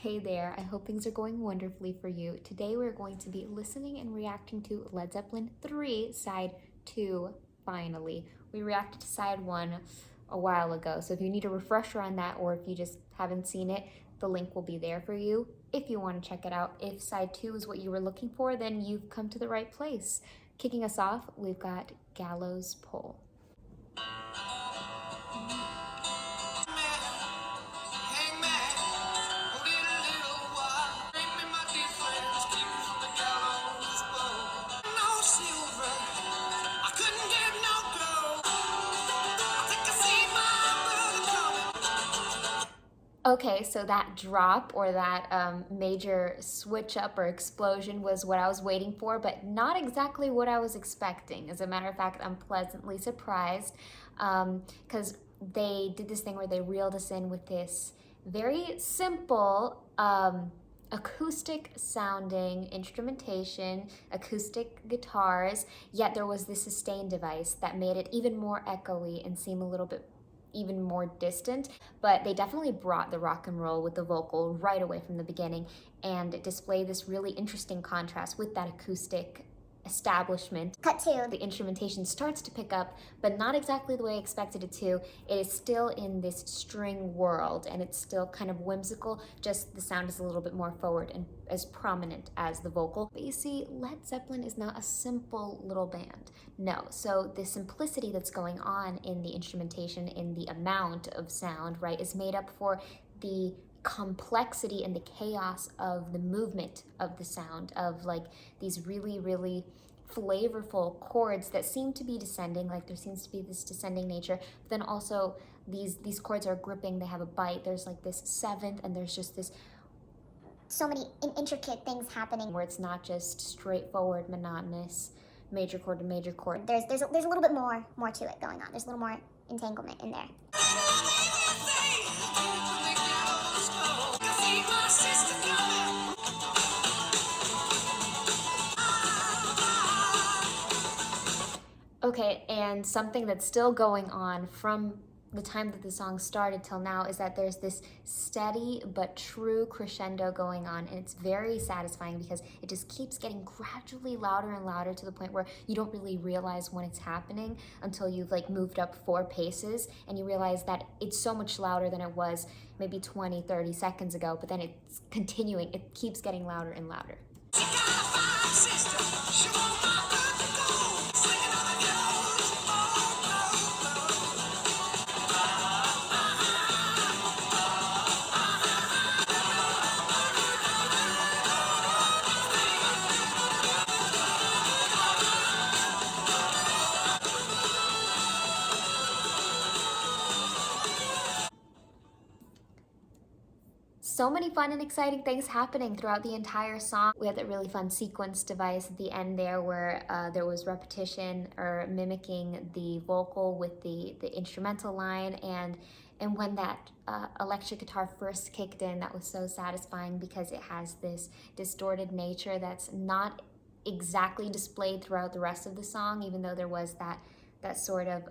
Hey there, I hope things are going wonderfully for you. Today we're going to be listening and reacting to Led Zeppelin 3, Side 2, finally. We reacted to Side 1 a while ago, so if you need a refresher on that or if you just haven't seen it, the link will be there for you if you want to check it out. If Side 2 is what you were looking for, then you've come to the right place. Kicking us off, we've got Gallows Pole. Okay, so that drop or that major switch up or explosion was what I was waiting for, but not exactly what I was expecting. As a matter of fact, I'm pleasantly surprised because they did this thing where they reeled us in with this very simple acoustic sounding instrumentation, acoustic guitars, yet there was this sustain device that made it even more echoey and seem a little bit even more distant, but they definitely brought the rock and roll with the vocal right away from the beginning and display this really interesting contrast with that acoustic establishment. Cut to the instrumentation starts to pick up, but not exactly the way I expected it to. It is still in this string world and it's still kind of whimsical, just the sound is a little bit more forward and as prominent as the vocal. But you see, Led Zeppelin is not a simple little band. No, so the simplicity that's going on in the instrumentation, in the amount of sound, right, is made up for the complexity and the chaos of the movement of the sound, of like these really, really flavorful chords that seem to be descending, like there seems to be this descending nature, but then also these chords are gripping, they have a bite, there's like this seventh, and there's just this so many intricate things happening where it's not just straightforward, monotonous major chord to major chord. There's a little bit more to it going on. There's a little more entanglement in there. Okay, and something that's still going on from the time that the song started till now is that there's this steady but true crescendo going on, and it's very satisfying because it just keeps getting gradually louder and louder to the point where you don't really realize when it's happening until you've like moved up 4 paces and you realize that it's so much louder than it was maybe 20-30 seconds ago, but then it's continuing, it keeps getting louder and louder. So many fun and exciting things happening throughout the entire song. We had that really fun sequence device at the end there where there was repetition or mimicking the vocal with the instrumental line, and when that electric guitar first kicked in, that was so satisfying because it has this distorted nature that's not exactly displayed throughout the rest of the song, even though there was that sort of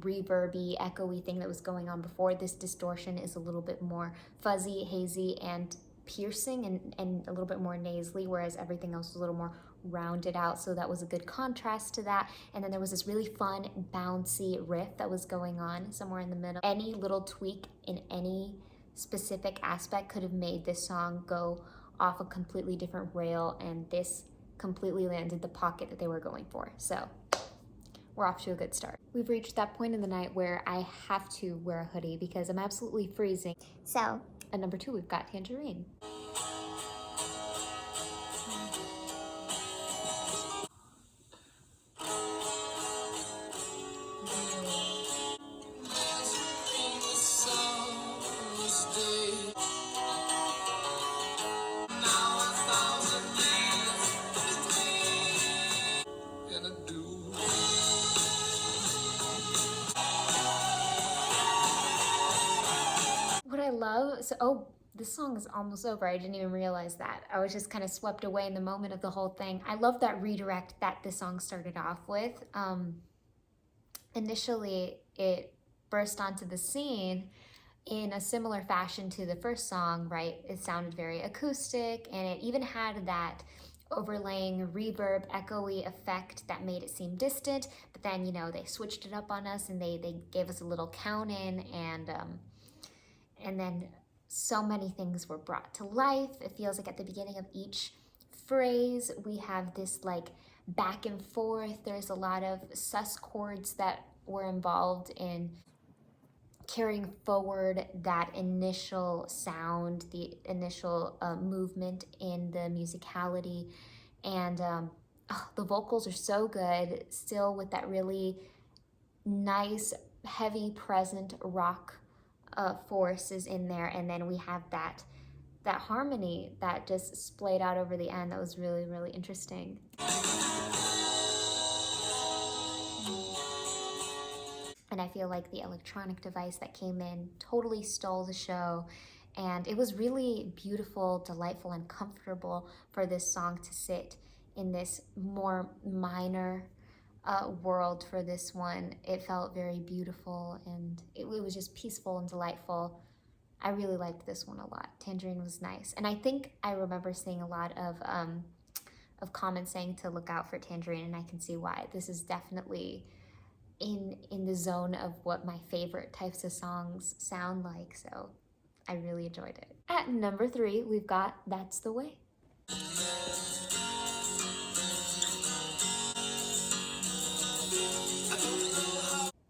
reverby, echoey thing that was going on before. This distortion is a little bit more fuzzy, hazy, and piercing and a little bit more nasally, whereas everything else was a little more rounded out, so that was a good contrast to that. And then there was this really fun, bouncy riff that was going on somewhere in the middle. Any little tweak in any specific aspect could have made this song go off a completely different rail, and this completely landed the pocket that they were going for. So we're off to a good start. We've reached that point in the night where I have to wear a hoodie because I'm absolutely freezing. So at number 2, we've got Tangerine. What I love, this song is almost over. I didn't even realize that. I was just kind of swept away in the moment of the whole thing. I love that redirect that the song started off with. Initially, it burst onto the scene in a similar fashion to the first song, right? It sounded very acoustic, and it even had that overlaying reverb, echoey effect that made it seem distant. But then, you know, they switched it up on us, and they gave us a little count in, and then so many things were brought to life. It feels like at the beginning of each phrase, we have this like back and forth. There's a lot of sus chords that were involved in carrying forward that initial sound, the initial movement in the musicality. And oh, the vocals are so good, still with that really nice, heavy, present rock forces in there. And then we have that harmony that just splayed out over the end. That was really, really interesting. And I feel like the electronic device that came in totally stole the show. And it was really beautiful, delightful, and comfortable for this song to sit in this more minor world for this one. It felt very beautiful, and it was just peaceful and delightful. I really liked this one a lot. Tangerine was nice. And I think I remember seeing a lot of comments saying to look out for Tangerine, and I can see why. This is definitely in the zone of what my favorite types of songs sound like, so I really enjoyed it. At number 3, we've got That's the Way.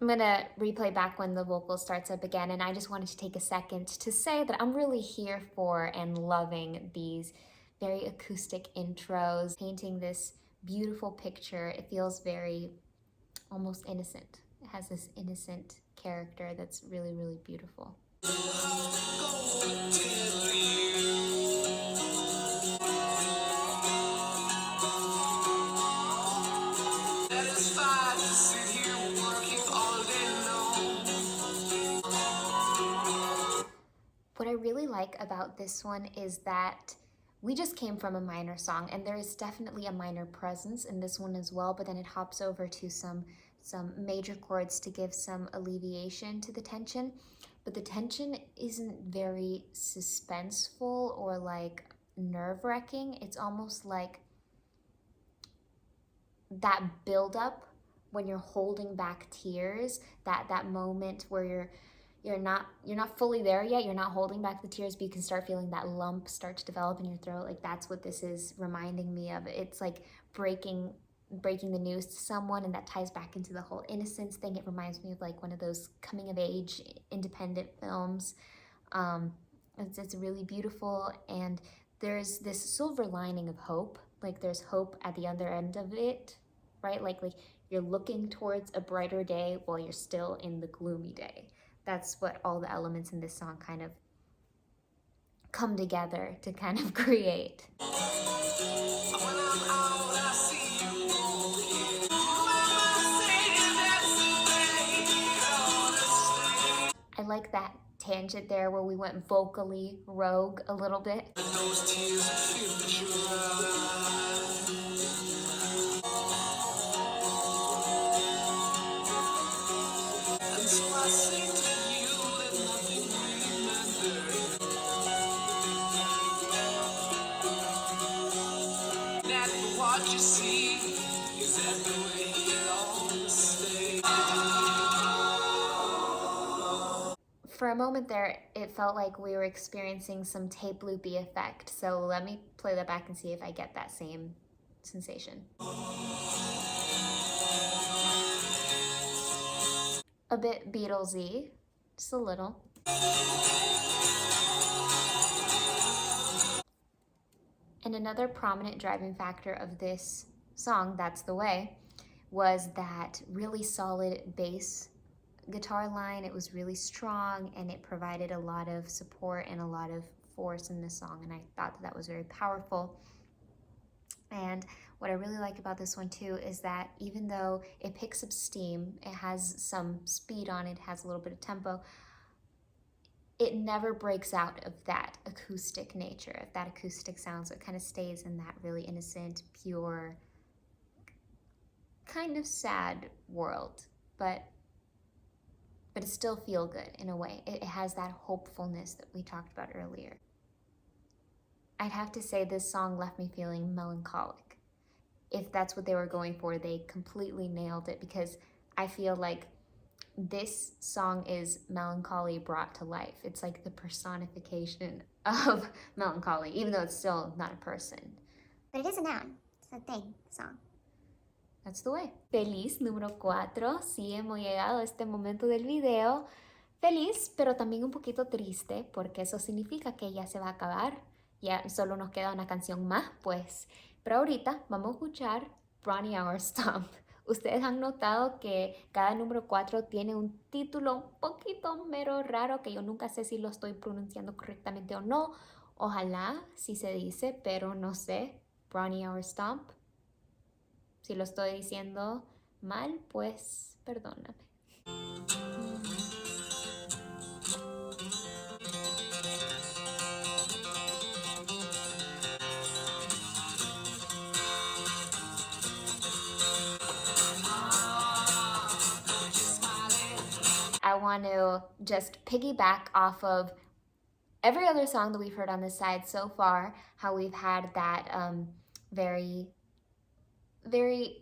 I'm gonna replay back when the vocal starts up again, and I just wanted to take a second to say that I'm really here for and loving these very acoustic intros, painting this beautiful picture. It feels very almost innocent. It has this innocent character that's really, really beautiful. What I really like about this one is that we just came from a minor song, and there is definitely a minor presence in this one as well, but then it hops over to some major chords to give some alleviation to the tension. But the tension isn't very suspenseful or like nerve-wracking. It's almost like that buildup when you're holding back tears, that moment where you're not fully there yet, you're not holding back the tears, but you can start feeling that lump start to develop in your throat. Like, that's what this is reminding me of. It's like breaking the news to someone, and that ties back into the whole innocence thing. It reminds me of like one of those coming of age independent films. It's really beautiful, and there's this silver lining of hope. Like, there's hope at the other end of it, right? Like you're looking towards a brighter day while you're still in the gloomy day. That's what all the elements in this song kind of come together to kind of create. I like that tangent there where we went vocally rogue a little bit. For a moment there, it felt like we were experiencing some tape loopy effect. So let me play that back and see if I get that same sensation. A bit Beatlesy, just a little. And another prominent driving factor of this song, That's the Way, was that really solid bass guitar line. It was really strong, and it provided a lot of support and a lot of force in the song, and I thought that was very powerful. And what I really like about this one too is that even though it picks up steam, it has some speed on it, has a little bit of tempo, it never breaks out of that acoustic nature, of that acoustic sound. So it kind of stays in that really innocent, pure, kind of sad world. But but it still feel good in a way. It has that hopefulness that we talked about earlier. I'd have to say this song left me feeling melancholic. If that's what they were going for, they completely nailed it, because I feel like this song is melancholy brought to life. It's like the personification of melancholy, even though it's still not a person. But it is a noun. It's a thing, song. That's the way. Feliz número 4. Sí, hemos llegado a este momento del video. Feliz, pero también un poquito triste, porque eso significa que ya se va a acabar. Ya solo nos queda una canción más, pues. Pero ahorita vamos a escuchar Bron-Y-Aur Stomp. Ustedes han notado que cada número 4 tiene un título un poquito mero raro, que yo nunca sé si lo estoy pronunciando correctamente o no. Ojalá sí se dice, pero no sé. Bron-Y-Aur Stomp. Si lo estoy diciendo mal, pues perdóname. I want to just piggyback off of every other song that we've heard on this side so far, how we've had that very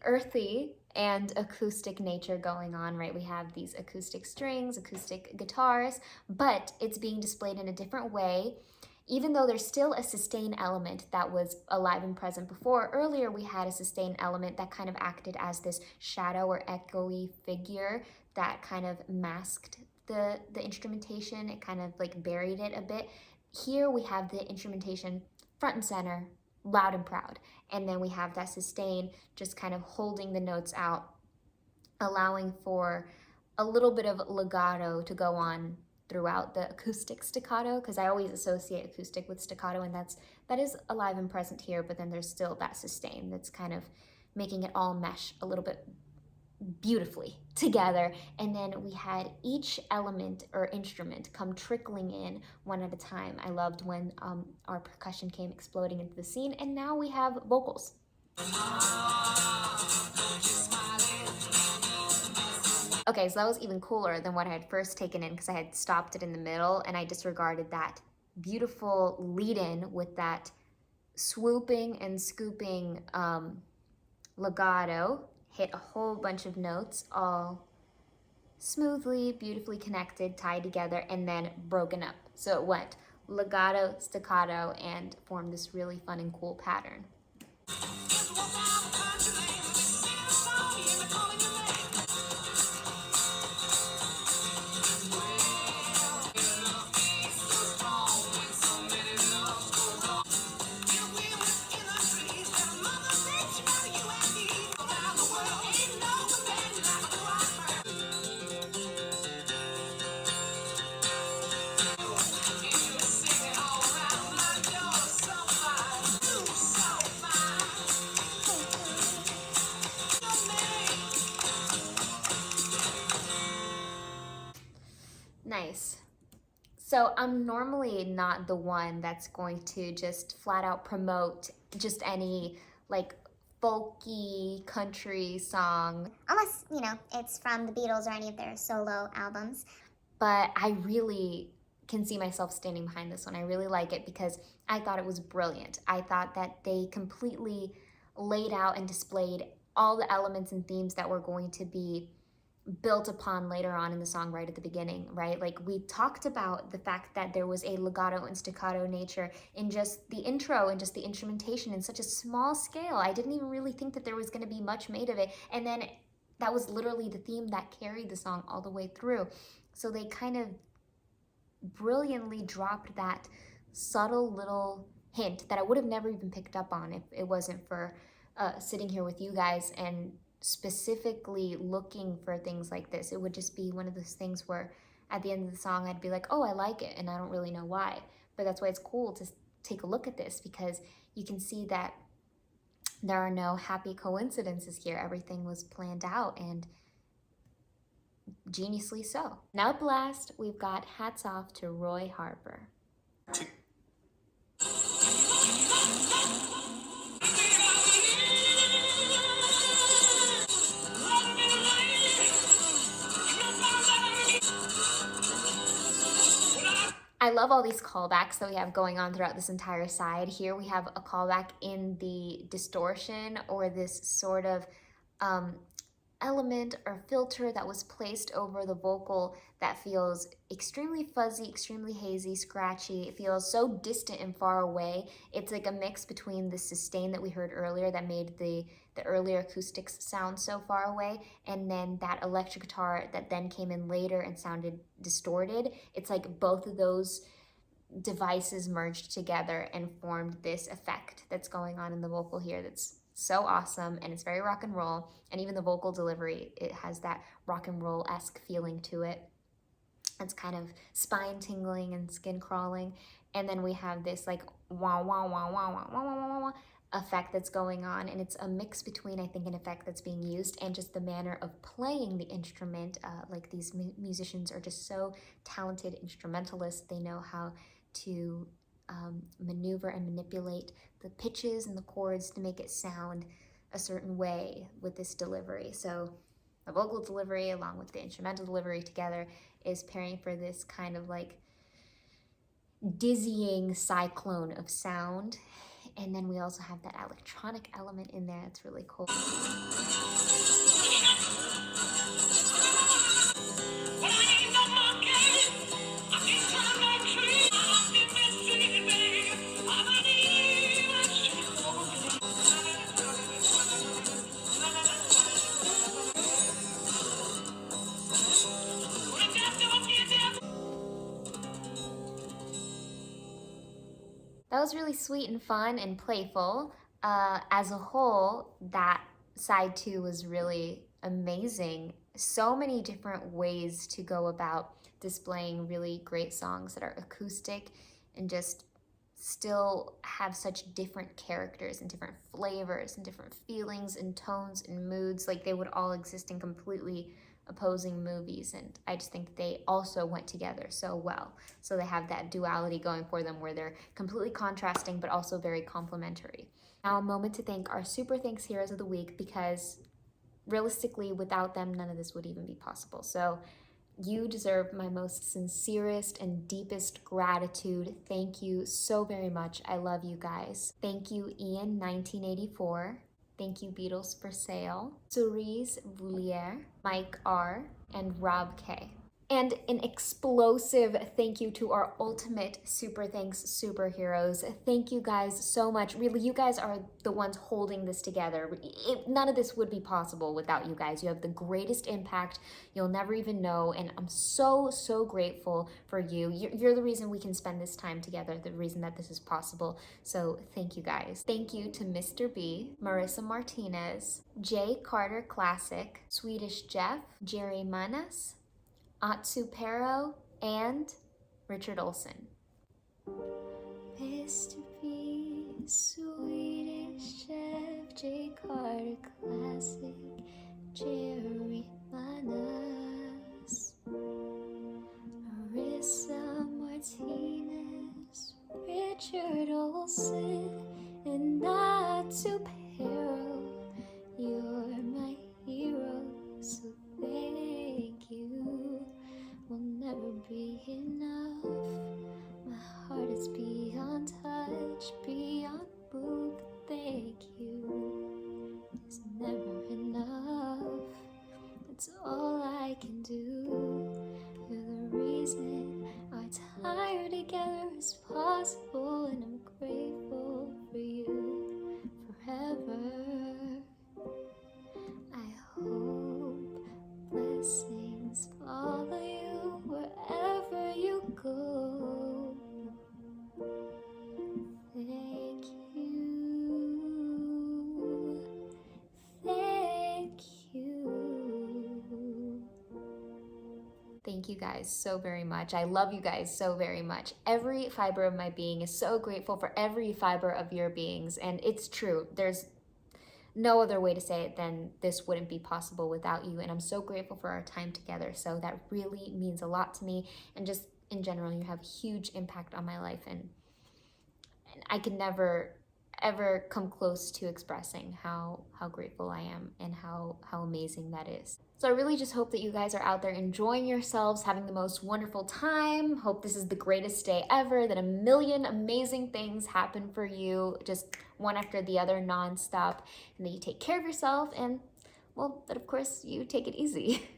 earthy and acoustic nature going on, right? We have these acoustic strings, acoustic guitars, but it's being displayed in a different way. Even though there's still a sustain element that was alive and present before, earlier we had a sustain element that kind of acted as this shadow or echoey figure that kind of masked the instrumentation. It kind of like buried it a bit. Here we have the instrumentation front and center, loud and proud. And then we have that sustain just kind of holding the notes out, allowing for a little bit of legato to go on throughout the acoustic staccato, because I always associate acoustic with staccato, and that is alive and present here, but then there's still that sustain that's kind of making it all mesh a little bit beautifully together. And then we had each element or instrument come trickling in one at a time. I loved when our percussion came exploding into the scene, and now we have vocals. Okay, so that was even cooler than what I had first taken in, because I had stopped it in the middle and I disregarded that beautiful lead-in with that swooping and scooping legato. Hit a whole bunch of notes, all smoothly, beautifully connected, tied together, and then broken up. So it went legato, staccato, and formed this really fun and cool pattern. Nice. So I'm normally not the one that's going to just flat out promote just any like folky country song. Unless, you know, it's from the Beatles or any of their solo albums. But I really can see myself standing behind this one. I really like it because I thought it was brilliant. I thought that they completely laid out and displayed all the elements and themes that were going to be built upon later on in the song right at the beginning, right? Like we talked about the fact that there was a legato and staccato nature in just the intro and just the instrumentation in such a small scale. I didn't even really think that there was going to be much made of it. And then that was literally the theme that carried the song all the way through. So they kind of brilliantly dropped that subtle little hint that I would have never even picked up on if it wasn't for sitting here with you guys and specifically looking for things like this. It would just be one of those things where at the end of the song I'd be like, oh, I like it, and I don't really know why. But that's why it's cool to take a look at this, because you can see that there are no happy coincidences here. Everything was planned out, and geniusly so. Now up last, we've got Hats Off to Roy Harper. love all these callbacks that we have going on throughout this entire side. Here we have a callback in the distortion, or this sort of element or filter that was placed over the vocal that feels extremely fuzzy, extremely hazy, scratchy. It feels so distant and far away. It's like a mix between the sustain that we heard earlier that made the earlier acoustics sound so far away, and then that electric guitar that then came in later and sounded distorted. It's like both of those devices merged together and formed this effect that's going on in the vocal here that's so awesome, and it's very rock and roll. And even the vocal delivery, it has that rock and roll-esque feeling to it. It's kind of spine tingling and skin crawling. And then we have this like wah wah wah wah wah wah wah wah wah effect that's going on, and it's a mix between, I think, an effect that's being used and just the manner of playing the instrument. Like these musicians are just so talented instrumentalists. They know how to maneuver and manipulate the pitches and the chords to make it sound a certain way with this delivery. So the vocal delivery along with the instrumental delivery together is pairing for this kind of like dizzying cyclone of sound. And then we also have that electronic element in there. It's really cool. That was really sweet and fun and playful. As a whole, that side 2 was really amazing. So many different ways to go about displaying really great songs that are acoustic and just still have such different characters and different flavors and different feelings and tones and moods. Like they would all exist in completely opposing movies, and I just think they also went together so well. So they have that duality going for them where they're completely contrasting but also very complementary. Now a moment to thank our Super Thanks Heroes of the Week, because realistically without them none of this would even be possible. So you deserve my most sincerest and deepest gratitude. Thank you so very much. I love you guys. Thank you, Ian 1984. Thank you, Beatles for Sale, Souris, Voleur, Mike R, and Rob K. And an explosive thank you to our ultimate Super Thanks superheroes. Thank you guys so much. Really, you guys are the ones holding this together. None of this would be possible without you guys. You have the greatest impact. You'll never even know. And I'm so, so grateful for you. You're the reason we can spend this time together, the reason that this is possible. So thank you guys. Thank you to Mr. B, Marissa Martinez, JCarter CLSIC, Sweetish Jeff, Jerry Manas, Atsu Pero, and Richard Olsen. Mr. B, Sweetish Jeff, JCarter CLSIC, Jerry Manas, Marissa Martinez, Richard Olsen, and Atsu Pero. You're my hero, so thank you. Will never be enough. My heart is beyond touch, beyond move. Thank you. It's never enough. It's all I can do. You're the reason our time together is possible, and I'm grateful for you forever. I hope blessings follow you wherever you go. Thank you. Thank you. Thank you guys so very much. I love you guys so very much. Every fiber of my being is so grateful for every fiber of your beings, and it's true. There's no other way to say it than this wouldn't be possible without you, and I'm so grateful for our time together. So that really means a lot to me, and just in general, you have huge impact on my life, and I could never ever come close to expressing how grateful I am and how amazing that is. So I really just hope that you guys are out there enjoying yourselves, having the most wonderful time. Hope this is the greatest day ever, that a million amazing things happen for you, just one after the other nonstop, and that you take care of yourself, and well, that of course you take it easy.